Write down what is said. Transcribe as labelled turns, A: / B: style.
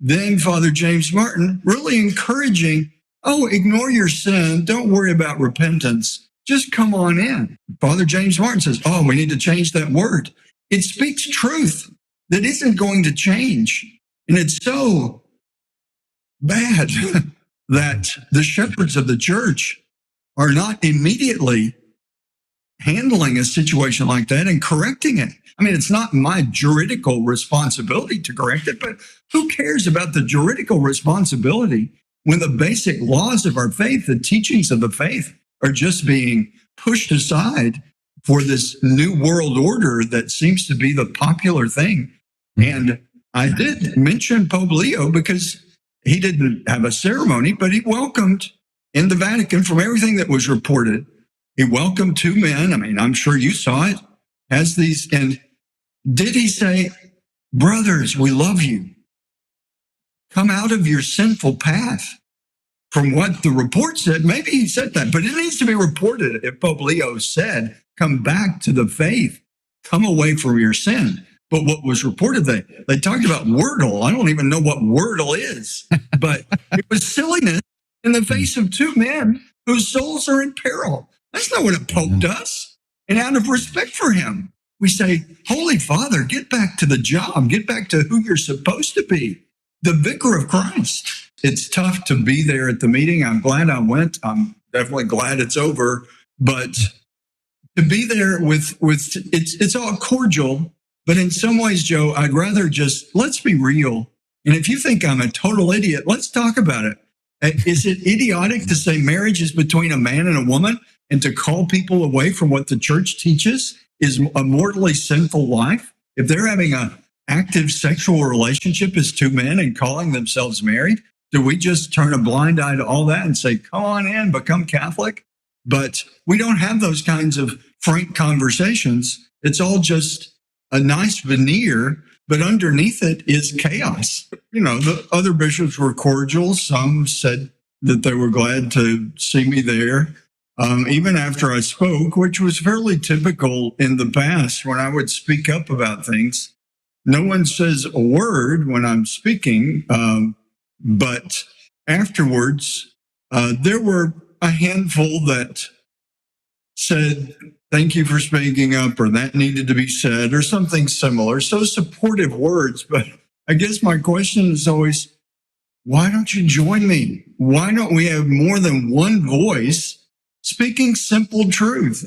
A: then Father James Martin really encouraging, oh, ignore your sin. Don't worry about repentance. Just come on in. Father James Martin says, oh, we need to change that word. It speaks truth that isn't going to change. And it's so bad that the shepherds of the church are not immediately handling a situation like that and correcting it. I mean, it's not my juridical responsibility to correct it, but who cares about the juridical responsibility when the basic laws of our faith, the teachings of the faith, are just being pushed aside for this new world order that seems to be the popular thing? And I did mention Pope Leo because he didn't have a ceremony, but he welcomed in the Vatican, from everything that was reported, he welcomed two men. I mean, I'm sure you saw it, as these. And did he say, brothers, we love you. Come out of your sinful path? From what the report said, maybe he said that, but it needs to be reported. If Pope Leo said, come back to the faith, come away from your sin. But what was reported, they talked about Wordle. I don't even know what Wordle is, but it was silliness in the face of two men whose souls are in peril. That's not what a pope does. And out of respect for him, we say, Holy Father, get back to the job. Get back to who you're supposed to be, the vicar of Christ. It's tough to be there at the meeting. I'm glad I went. I'm definitely glad it's over. But to be there with it's all cordial. But in some ways, Joe, I'd rather just, let's be real. And if you think I'm a total idiot, let's talk about it. Is it idiotic to say marriage is between a man and a woman and to call people away from what the church teaches is a mortally sinful life? If they're having an active sexual relationship as two men and calling themselves married, do we just turn a blind eye to all that and say, come on in, become Catholic? But we don't have those kinds of frank conversations. It's all just a nice veneer, but underneath it is chaos. You know, the other bishops were cordial. Some said that they were glad to see me there, even after I spoke, which was fairly typical in the past when I would speak up about things. No one says a word when I'm speaking, but afterwards, there were a handful that said, thank you for speaking up, or that needed to be said, or something similar. So supportive words. But I guess my question is always, why don't you join me? Why don't we have more than one voice speaking simple truth?